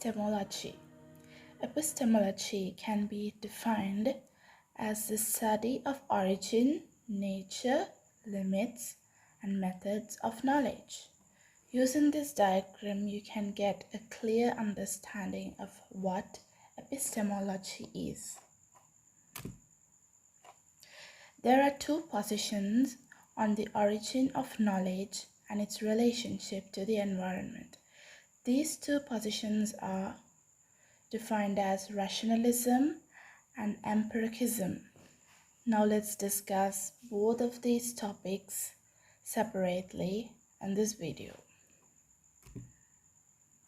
Epistemology. Epistemology can be defined as the study of origin, nature, limits, and methods of knowledge. Using this diagram, you can get a clear understanding of what epistemology is. There are two positions on the origin of knowledge and its relationship to the environment. These two positions are defined as rationalism and empiricism. Now let's discuss both of these topics separately in this video.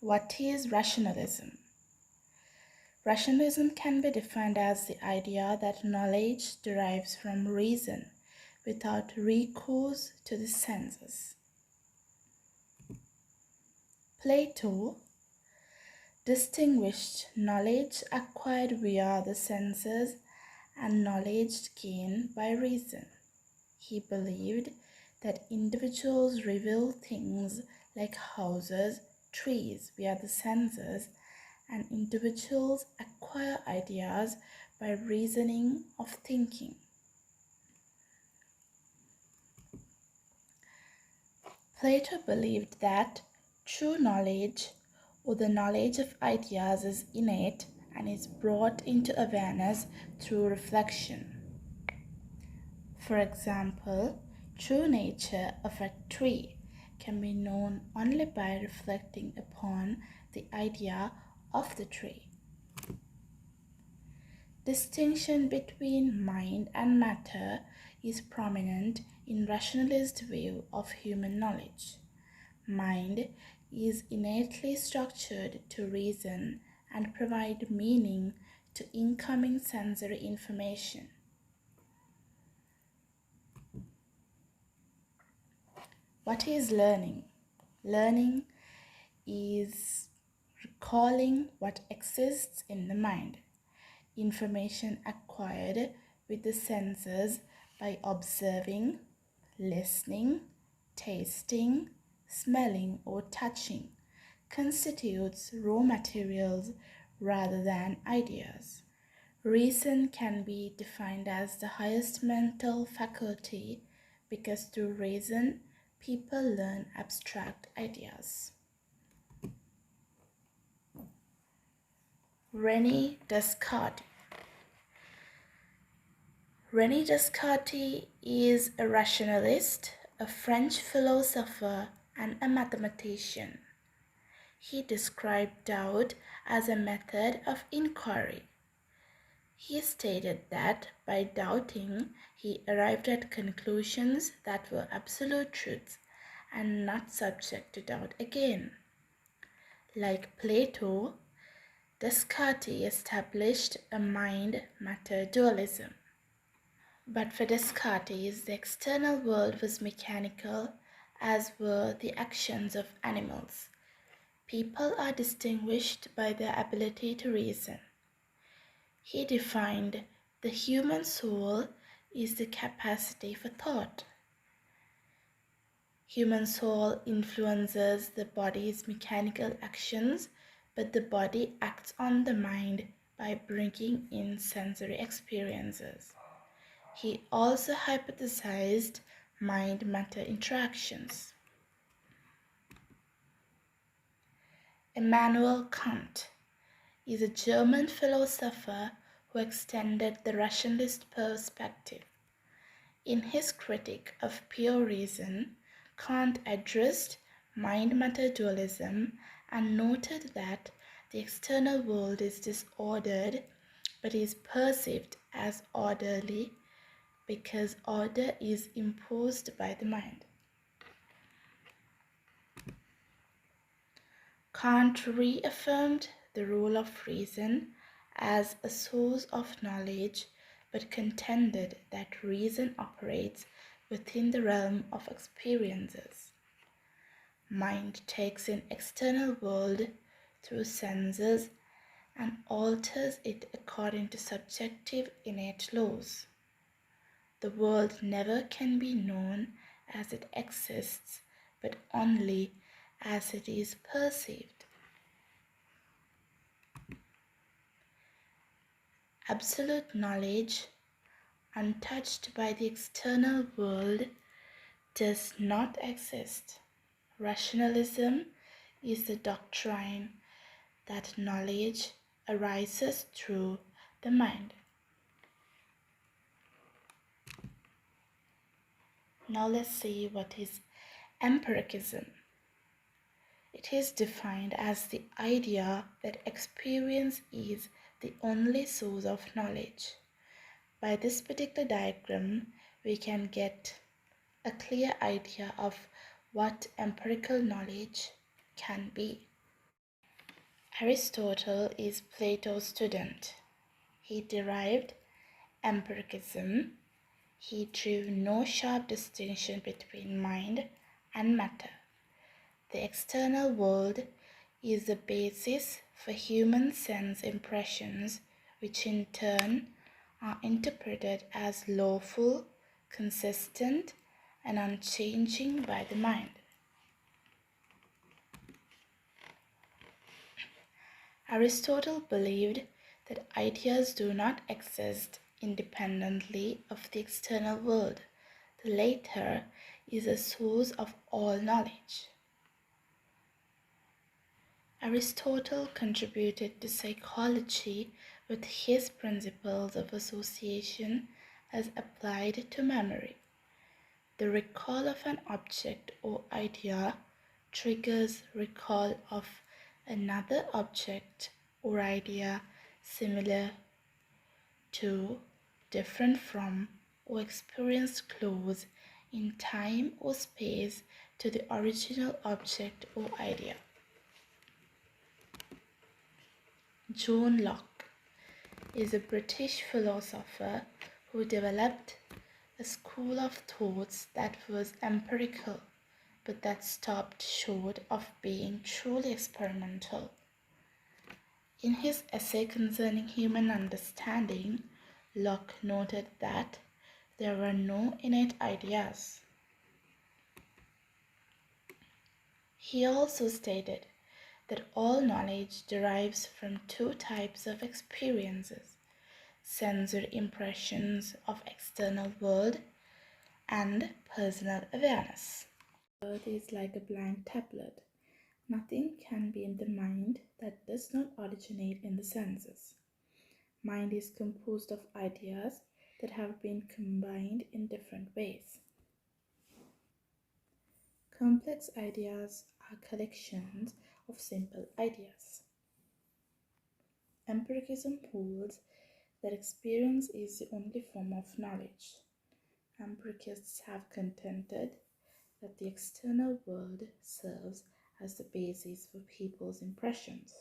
What is rationalism? Rationalism can be defined as the idea that knowledge derives from reason without recourse to the senses. Plato distinguished knowledge acquired via the senses and knowledge gained by reason. He believed that individuals reveal things like houses, trees via the senses, and individuals acquire ideas by reasoning of thinking. Plato believed that true knowledge, or the knowledge of ideas, is innate and is brought into awareness through reflection. For example, true nature of a tree can be known only by reflecting upon the idea of the tree. Distinction between mind and matter is prominent in rationalist view of human knowledge. Mind is innately structured to reason and provide meaning to incoming sensory information. What is learning? Learning is recalling what exists in the mind. Information acquired with the senses by observing, listening, tasting, smelling, or touching constitutes raw materials rather than ideas. Reason can be defined as the highest mental faculty because through reason, people learn abstract ideas. Rene Descartes. Rene Descartes is a rationalist, a French philosopher, and a mathematician. He described doubt as a method of inquiry. He stated that by doubting, he arrived at conclusions that were absolute truths and not subject to doubt again. Like Plato, Descartes established a mind-matter dualism. But for Descartes, the external world was mechanical, as were the actions of animals. People are distinguished by their ability to reason. He defined the human soul is the capacity for thought. Human soul influences the body's mechanical actions, but the body acts on the mind by bringing in sensory experiences. He also hypothesized mind-matter interactions. Immanuel Kant is a German philosopher who extended the rationalist perspective. In his critique of pure reason, Kant addressed mind-matter dualism and noted that the external world is disordered but is perceived as orderly because order is imposed by the mind. Kant reaffirmed the role of reason as a source of knowledge but contended that reason operates within the realm of experiences. Mind takes in external world through senses and alters it according to subjective innate laws. The world never can be known as it exists, but but only as it is perceived. Absolute knowledge, untouched by the external world, does not exist. Rationalism is the doctrine that knowledge arises through the mind. Now let's see what is empiricism. It is defined as the idea that experience is the only source of knowledge. By this particular diagram, we can get a clear idea of what empirical knowledge can be. Aristotle is Plato's student. He derived empiricism. He drew no sharp distinction between mind and matter. The external world is the basis for human sense impressions, which in turn are interpreted as lawful, consistent, and unchanging by the mind. Aristotle believed that ideas do not exist independently of the external world. The latter is the source of all knowledge. Aristotle contributed to psychology with his principles of association as applied to memory. The recall of an object or idea triggers recall of another object or idea similar to, different from, or experienced close in time or space to the original object or idea. John Locke is a British philosopher who developed a school of thoughts that was empirical, but that stopped short of being truly experimental. In his essay concerning human understanding, Locke noted that there were no innate ideas. He also stated that all knowledge derives from two types of experiences: sensory impressions of external world and personal awareness. The earth is like a blank tablet. Nothing can be in the mind that does not originate in the senses. Mind is composed of ideas that have been combined in different ways. Complex ideas are collections of simple ideas. Empiricism holds that experience is the only form of knowledge. Empiricists have contended that the external world serves as the basis for people's impressions.